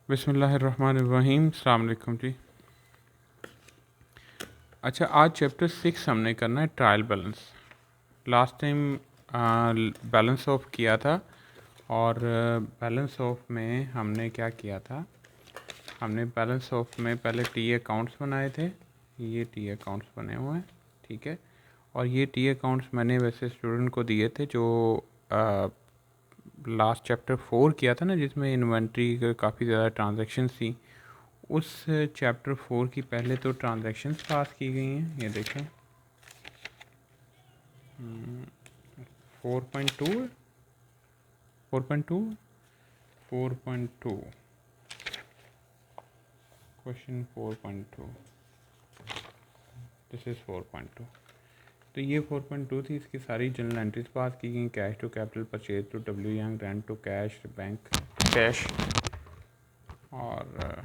बिस्मिल्लाहिर्रहमानिर्रहीम। अस्सलाम वालेकुम जी। अच्छा, आज चैप्टर 6 हमने करना है trial balance. Last time balance of किया था और बैलेंस ऑफ में हमने क्या किया था, हमने बैलेंस ऑफ में पहले टी अकाउंट्स बनाए थे। ये टी अकाउंट्स बने हुए हैं, ठीक है। और ये टी अकाउंट्स मैंने वैसे स्टूडेंट को दिए थे जो लास्ट चैप्टर 4 किया था ना, जिसमें इन्वेंट्री का काफ़ी ज़्यादा ट्रांजैक्शंस थी। उस चैप्टर 4 की पहले तो ट्रांजैक्शंस पास की गई हैं, ये देखें 4.2 4.2 4.2 क्वेश्चन 4.2, दिस इज़ 4.2। तो ये 4.2 थी, इसकी सारी जनरल एंट्रीज पास की गई। Cash to capital, purchase to W Young, rent to cash, bank cash. और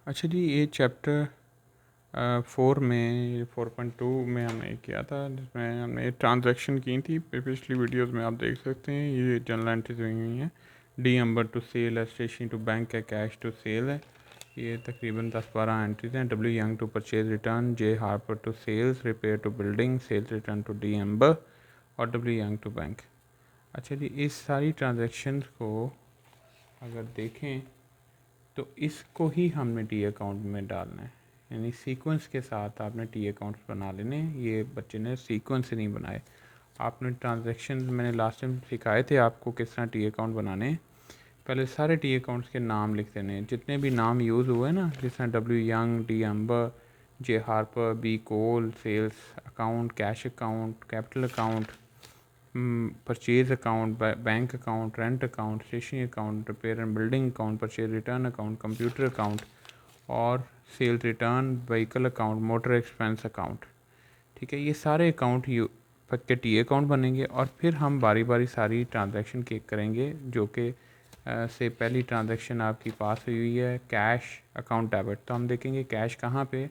अच्छा जी, ये चैप्टर 4 में 4.2 में हमने किया था, जिसमें हमने ट्रांजैक्शन की थी। पिछली वीडियोस में आप देख सकते हैं, ये जनरल एंट्रीज हुई हुई हैं। डी एम्बर टू सेल है, स्टेशनरी टू बैंक है, कैश टू सेल है। ये तकरीबन 10-12 एंट्रीज हैं। W Young to purchase return, J Harper to sales, repair to building, sales return to D Ember और डब्ल्यू यंग टू बैंक। अच्छा जी, इस सारी ट्रांजेक्शन्स को अगर देखें तो इसको ही हमने टी अकाउंट में डालना है, यानी सीक्वेंस के साथ आपने टी अकाउंट्स बना लेने। ये बच्चे ने सीक्वेंस से नहीं बनाए। आपने ट्रांजैक्शन मैंने लास्ट टाइम सिखाए थे आपको किस तरह टी अकाउंट बनाने हैं। पहले सारे टी अकाउंट्स के नाम लिख देने, जितने भी नाम यूज़ हुए ना, जिस तरह W Young, D Amber, J Harper, B Cole, sales account, cash account, capital account, purchase account, bank account, rent account, stationery account, repair and building account, purchase return account, computer account और sale return, vehicle account, motor expense account. ठीक है, ये सारे account के T account बनेंगे। और फिर हम बारी बारी सारी ट्रांजैक्शन के करेंगे, जो कि से पहली ट्रांजैक्शन आपकी पास हुई है कैश अकाउंट डेबिट। तो हम देखेंगे कैश कहाँ पे,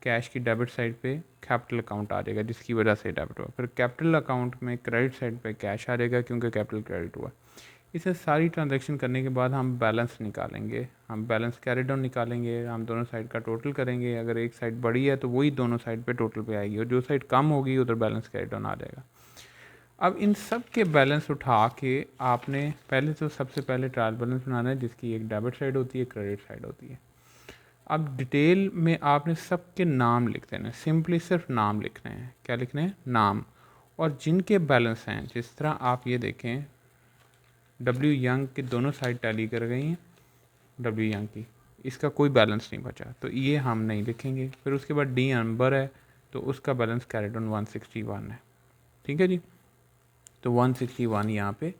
कैश की डेबिट साइड पे कैपिटल अकाउंट आ जाएगा, जिसकी वजह से डेबिट हुआ। फिर कैपिटल अकाउंट में क्रेडिट साइड पे कैश आ जाएगा, क्योंकि कैपिटल क्रेडिट हुआ। इसे सारी ट्रांजैक्शन करने के बाद हम बैलेंस निकालेंगे, हम बैलेंस कैरी डाउन निकालेंगे। हम दोनों साइड का टोटल करेंगे। अगर एक साइड बड़ी है तो वही दोनों साइड पे टोटल पे आएगी, और जो साइड कम होगी उधर बैलेंस कैरी डाउन आ जाएगा। अब इन सब के बैलेंस उठा के आपने पहले तो सबसे पहले ट्रायल बैलेंस बनाना है, जिसकी एक डेबिट साइड होती है, क्रेडिट साइड होती है। अब डिटेल में आपने सबके नाम लिख देने, सिंपली सिर्फ नाम लिखने हैं। क्या लिखने हैं? नाम। और जिनके बैलेंस हैं, जिस तरह आप ये देखें, डब्ल्यू यंग के दोनों साइड टैली कर गई हैं, डब्ल्यू यंग की, इसका कोई बैलेंस नहीं बचा, तो ये हम नहीं लिखेंगे। फिर उसके बाद डी एम्बर है, तो उसका बैलेंस कैरिड ऑन 161 है। ठीक है जी, तो 161 यहाँ पे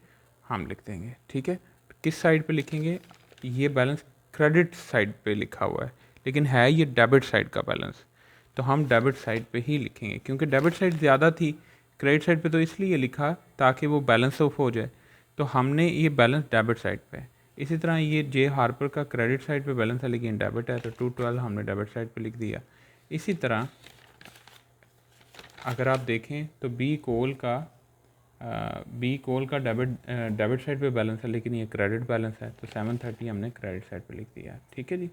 हम लिख देंगे। ठीक है, किस साइड पे लिखेंगे? ये बैलेंस क्रेडिट साइड पे लिखा हुआ है, लेकिन है ये डेबिट साइड का बैलेंस, तो हम डेबिट साइड पे ही लिखेंगे, क्योंकि डेबिट साइड ज़्यादा थी। क्रेडिट साइड पे तो इसलिए लिखा ताकि वो बैलेंस ऑफ हो जाए, तो हमने ये बैलेंस डेबिट साइड पे है। इसी तरह ये जे हार्पर का क्रेडिट साइड पे बैलेंस है, लेकिन डेबिट है, तो 212 हमने डेबिट साइड पे लिख दिया। इसी तरह अगर आप देखें तो बी कोल का डेबिट साइड पे बैलेंस है, लेकिन ये क्रेडिट बैलेंस है, तो 730 हमने क्रेडिट साइड पे लिख दिया। ठीक है जी।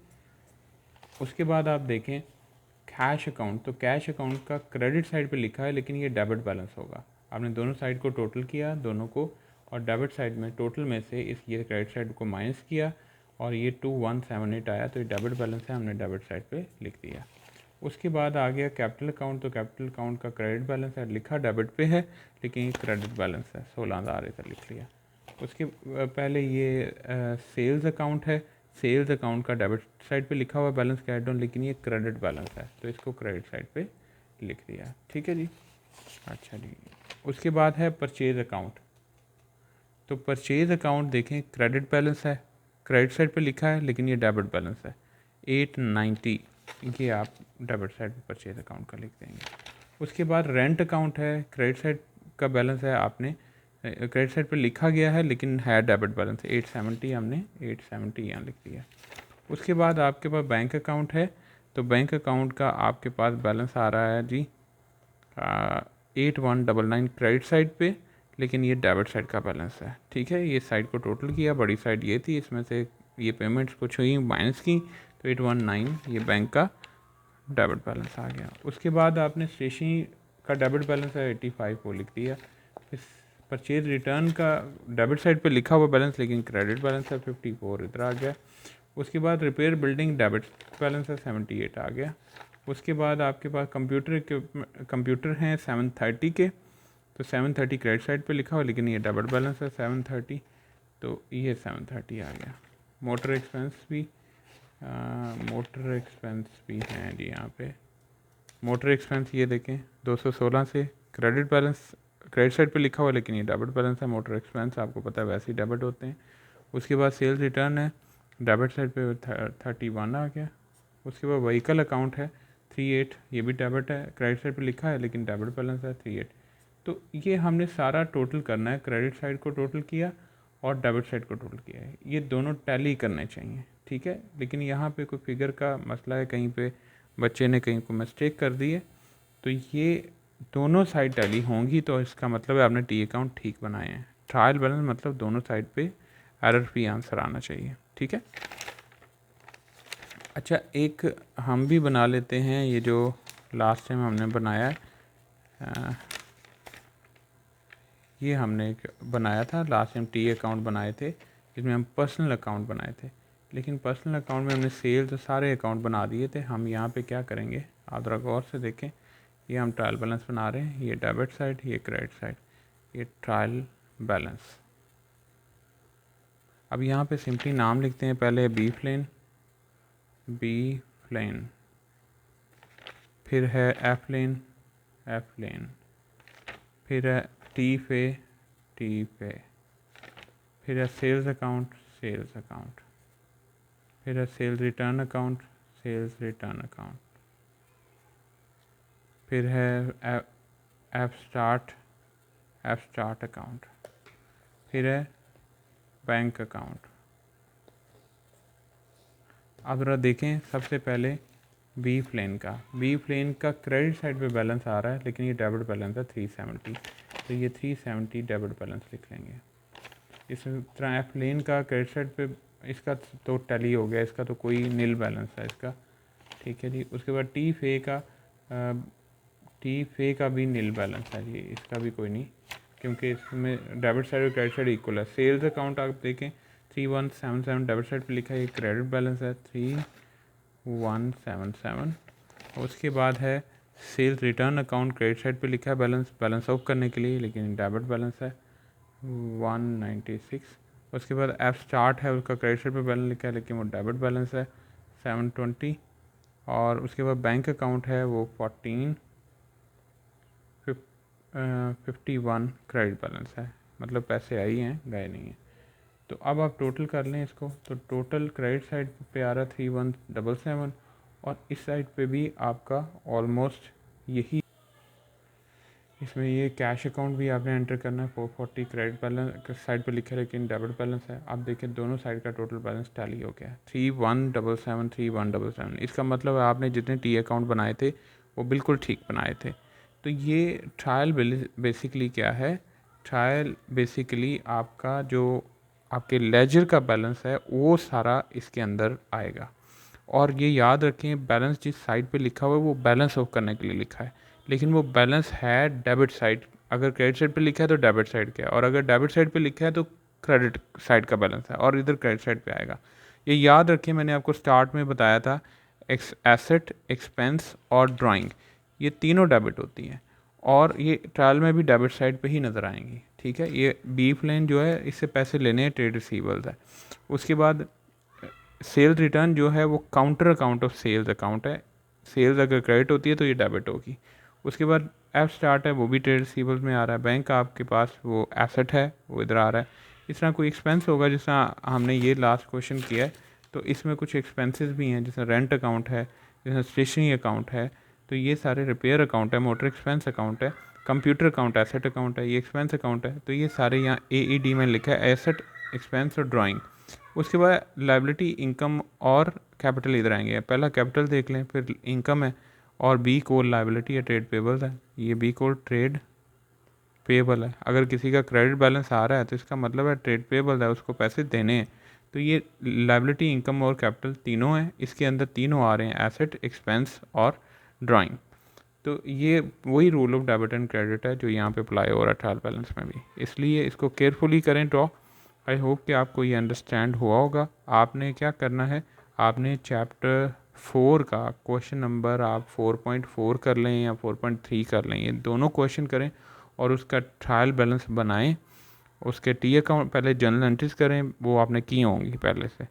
उसके बाद आप देखें कैश अकाउंट, तो कैश अकाउंट का क्रेडिट साइड पे लिखा है, लेकिन ये डेबिट बैलेंस होगा। आपने दोनों साइड को टोटल किया, दोनों को, और डेबिट साइड में टोटल में से ये क्रेडिट साइड को माइनस किया, और ये 2178 आया, तो ये डेबिट बैलेंस है, हमने डेबिट साइड पे लिख दिया। उसके बाद आ गया कैपिटल अकाउंट, तो कैपिटल अकाउंट का क्रेडिट बैलेंस है, लिखा डेबिट पे है, लेकिन ये क्रेडिट बैलेंस है, 16,000 इधर लिख लिया। उसके पहले ये सेल्स अकाउंट है, सेल्स अकाउंट का डेबिट साइड पे लिखा हुआ बैलेंस कैरी डाउन, लेकिन ये क्रेडिट बैलेंस है, तो इसको क्रेडिट साइड पे लिख दिया। ठीक है जी। अच्छा जी, उसके बाद है परचेज अकाउंट। तो परचेज अकाउंट देखें, क्रेडिट बैलेंस है, क्रेडिट साइड पे लिखा है, लेकिन ये डेबिट बैलेंस है, 890, ये आप डेबिट साइड पे परचेज अकाउंट का लिख देंगे। उसके बाद रेंट अकाउंट है, क्रेडिट साइड का बैलेंस है, आपने क्रेडिट साइड पे लिखा गया है, लेकिन है डेबिट बैलेंस 870, हमने 870 यहाँ लिख दिया। उसके बाद आपके पास बैंक अकाउंट है, तो बैंक अकाउंट का आपके पास बैलेंस आ रहा है जी 8199 क्रेडिट साइड पे, लेकिन ये डेबिट साइड का बैलेंस है। ठीक है, ये साइड को टोटल किया, बड़ी साइड ये थी, इसमें से ये पेमेंट्स कुछ हुई माइनस की, तो 819 ये बैंक का डेबिट बैलेंस आ गया। उसके बाद आपने स्टेशनरी का डेबिट बैलेंस है 85 वो लिख दिया। इस परचेज रिटर्न का डेबिट साइड पे लिखा हुआ बैलेंस लेकिन क्रेडिट बैलेंस है 54 इधर आ गया। उसके बाद रिपेयर बिल्डिंग डेबिट बैलेंस है 78 आ गया। उसके बाद आपके पास कंप्यूटर हैं 730 के, तो 730 क्रेडिट साइड पे लिखा हुआ लेकिन ये डेबिट बैलेंस है 730, तो ये 730 आ गया। मोटर एक्सपेंस भी हैं जी यहाँ पे। मोटर एक्सपेंस ये देखें 216 से क्रेडिट बैलेंस क्रेडिट साइड पे लिखा हुआ लेकिन ये डेबिट बैलेंस है। मोटर एक्सपेंस आपको पता है वैसे ही डेबिट होते हैं। उसके बाद सेल्स रिटर्न है डेबिट साइड पे 31 आ गया। उसके बाद व्हीकल अकाउंट है 38, ये भी डेबिट है, क्रेडिट साइड पे लिखा है लेकिन डेबिट बैलेंस है 38। तो ये हमने सारा टोटल करना है, क्रेडिट साइड को टोटल किया और डेबिट साइड को टोटल किया है, ये दोनों टैली करने चाहिए। ठीक है, लेकिन यहाँ पे कोई फिगर का मसला है, कहीं पे बच्चे ने कहीं को मिस्टेक कर दी है, तो ये दोनों साइड टैली होंगी तो इसका मतलब है आपने टी अकाउंट ठीक बनाए हैं। ट्रायल बैलेंस मतलब दोनों साइड पे एरर फ्री आंसर आना चाहिए। ठीक है, अच्छा एक हम भी बना लेते हैं, ये जो लास्ट टाइम हमने बनाया है, ये हमने एक बनाया था लास्ट टाइम, टी अकाउंट बनाए थे जिसमें हम पर्सनल अकाउंट बनाए थे, लेकिन पर्सनल अकाउंट में हमने सेल्स सारे अकाउंट बना दिए थे। हम यहाँ पे क्या करेंगे, आप ज़रा गौर से देखें, ये हम ट्रायल बैलेंस बना रहे हैं, ये डेबिट साइड, ये क्रेडिट साइड, ये ट्रायल बैलेंस। अब यहाँ पे सिंपली नाम लिखते हैं, पहले बी फ्लेन, फिर है एफ लेन, फिर है टी पे, फिर है सेल्स अकाउंट, फिर है सेल्स रिटर्न अकाउंट, फिर है एफ स्टार्ट अकाउंट, फिर है बैंक अकाउंट। अब जरा देखें, सबसे पहले बी फ्लेन का क्रेडिट साइड पे बैलेंस आ रहा है लेकिन ये डेबिट बैलेंस है 370, तो ये 370 डेबिट बैलेंस लिख लेंगे। इस तरह एफ लेन का क्रेडिट साइड पे इसका तो टैली हो गया, इसका तो कोई नील बैलेंस है इसका। ठीक है जी, उसके बाद टी फे का भी नील बैलेंस है जी, इसका भी कोई नहीं, क्योंकि इसमें डेबिट साइड और क्रेडिट साइड इक्वल है। सेल्स अकाउंट आप देखें 3177 डेबिट साइड पे लिखा है, ये क्रेडिट बैलेंस है 3177। उसके बाद है sales return account, credit side पे लिखा है बैलेंस ऑफ करने के लिए, लेकिन डेबिट बैलेंस है 196। उसके बाद एफ स्टार्ट है, उसका क्रेडिट साइड पे बैलेंस लिखा है लेकिन वो डेबिट बैलेंस है 720। और उसके बाद बैंक अकाउंट है वो 51 क्रेडिट बैलेंस है, मतलब पैसे आई हैं गए नहीं हैं। तो अब आप टोटल कर लें इसको, तो टोटल क्रेडिट साइड पे आ रहा 3177 और इस साइड पे भी आपका ऑलमोस्ट यही, इसमें ये कैश अकाउंट भी आपने एंटर करना है 440 क्रेडिट बैलेंस साइड पे लिखा है लेकिन डेबिट बैलेंस है। आप देखें दोनों साइड का टोटल बैलेंस टैली हो गया 3177। इसका मतलब है आपने जितने टी अकाउंट बनाए थे वो बिल्कुल ठीक बनाए थे। तो ये ट्रायल बेसिकली क्या है, ट्रायल बेसिकली आपका जो आपके लेजर का बैलेंस है वो सारा इसके अंदर आएगा। और ये याद रखें, बैलेंस जिस साइड पे लिखा हुआ है वो बैलेंस ऑफ करने के लिए लिखा है, लेकिन वो बैलेंस है डेबिट साइड। अगर क्रेडिट साइड पे लिखा है तो डेबिट साइड का है, और अगर डेबिट साइड पे लिखा है तो क्रेडिट साइड का बैलेंस है, और इधर क्रेडिट साइड पे आएगा। ये याद रखें, मैंने आपको स्टार्ट में बताया था एसेट, एक्सपेंस और ड्राइंग, ये तीनों डेबिट होती हैं और ये ट्रायल में भी डेबिट साइड पे ही नज़र आएंगी। ठीक है, ये बी फ्लेन जो है इससे पैसे लेने हैं, ट्रेड रिसीवेबल्स है। उसके बाद सेल्स रिटर्न जो है वो counter account of sales account है, सेल्स अगर क्रेडिट होती है तो ये डेबिट होगी। उसके बाद एफ स्टार्ट है, वो भी ट्रेड रिसीवेबल्स में आ रहा है। बैंक आपके पास वो एसेट है, वो इधर आ रहा है। इस तरह कोई एक्सपेंस होगा, जिस तरह हमने ये लास्ट क्वेश्चन किया है, तो इसमें कुछ एक्सपेंसेस भी हैं, जैसे रेंट अकाउंट है, जैसे स्टेशनरी अकाउंट है, तो ये सारे रिपेयर अकाउंट है, मोटर एक्सपेंस अकाउंट है, कंप्यूटर अकाउंट एसेट अकाउंट है, ये एक्सपेंस अकाउंट है। तो ये सारे यहाँ AED में लिखा है, एसेट, एक्सपेंस और ड्राइंग। उसके बाद लायबिलिटी, इनकम और कैपिटल इधर आएंगे। पहला कैपिटल देख लें, फिर इनकम है, और बी कोड लायबिलिटी या ट्रेड पेबल्स है। ये बी कोड ट्रेड पेबल है। अगर किसी का क्रेडिट बैलेंस आ रहा है तो इसका मतलब है ट्रेड पेबल है, उसको पैसे देने हैं। तो ये लायबिलिटी, इनकम और कैपिटल तीनों हैं, इसके अंदर तीनों आ रहे हैं, एसेट, एक्सपेंस और ड्राइंग। तो ये वही rule of debit and credit है जो यहाँ पे अप्लाई हो रहा है ट्रायल बैलेंस में भी, इसलिए इसको केयरफुली करें ड्रॉ। आई होप कि आपको ये अंडरस्टैंड हुआ होगा। आपने क्या करना है, आपने चैप्टर 4 का क्वेश्चन नंबर आप 4.4 कर लें या 4.3 कर लें, ये दोनों क्वेश्चन करें और उसका ट्रायल बैलेंस बनाएं। उसके टी अकाउंट पहले जनरल एंट्रीज करें, वो आपने की होंगी पहले से,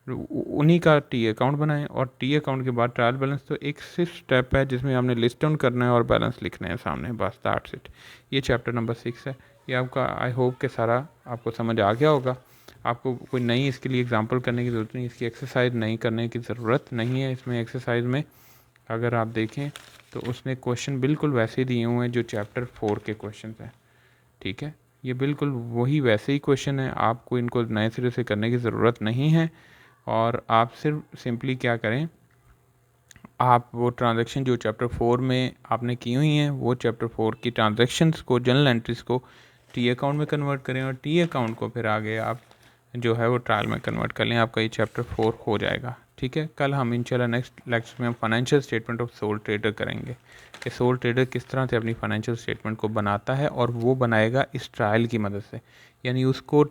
उन्हीं का टी अकाउंट बनाएं और टी अकाउंट के बाद ट्रायल बैलेंस। तो एक सिर्फ स्टेप है जिसमें आपने लिस्ट डाउन करना है और बैलेंस लिखने हैं सामने, बस दैट्स इट। ये चैप्टर नंबर 6 है। ये आपका आई होप के सारा आपको समझ आ गया होगा। आपको कोई नई इसके लिए एग्जांपल करने की ज़रूरत नहीं, इसकी एक्सरसाइज नहीं करने की ज़रूरत नहीं है। इसमें एक्सरसाइज में अगर आप देखें तो उसने क्वेश्चन बिल्कुल वैसे दिए हुए हैं जो चैप्टर 4 के क्वेश्चन हैं, ठीक है। ये बिल्कुल वही वैसे ही क्वेश्चन है, आपको इनको नए सिरे से करने की ज़रूरत नहीं है। और आप सिर्फ सिंपली क्या करें, आप वो ट्रांजैक्शन जो चैप्टर 4 में आपने की हुई हैं, वो चैप्टर 4 की ट्रांजैक्शंस को, जनरल एंट्रीज को टी अकाउंट में कन्वर्ट करें और टी अकाउंट को फिर आगे आप जो है वो ट्रायल में कन्वर्ट कर लें, आपका ये चैप्टर 4 हो जाएगा, ठीक है। कल हम इंशाल्लाह नेक्स्ट लेक्चर में हम financial statement of soul trader करेंगे कि सोल ट्रेडर किस तरह से अपनी फाइनेंशियल स्टेटमेंट को बनाता है, और वो बनाएगा इस ट्रायल की मदद से। यानी उसको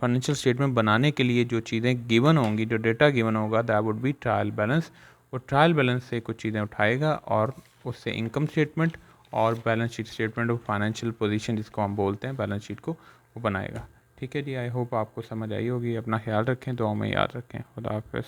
फाइनेंशियल स्टेटमेंट बनाने के लिए जो चीज़ें गिवन होंगी, जो डेटा गिवन होगा, that would be trial balance. वो ट्रायल बैलेंस से कुछ चीज़ें उठाएगा और उससे इनकम स्टेटमेंट और balance sheet, statement of financial position जिसको हम बोलते हैं, बैलेंस शीट को वो बनाएगा, ठीक है जी। आई होप आपको समझ आई होगी। अपना ख्याल रखें, दुआ में याद रखें। खुदा हाफ़िज़।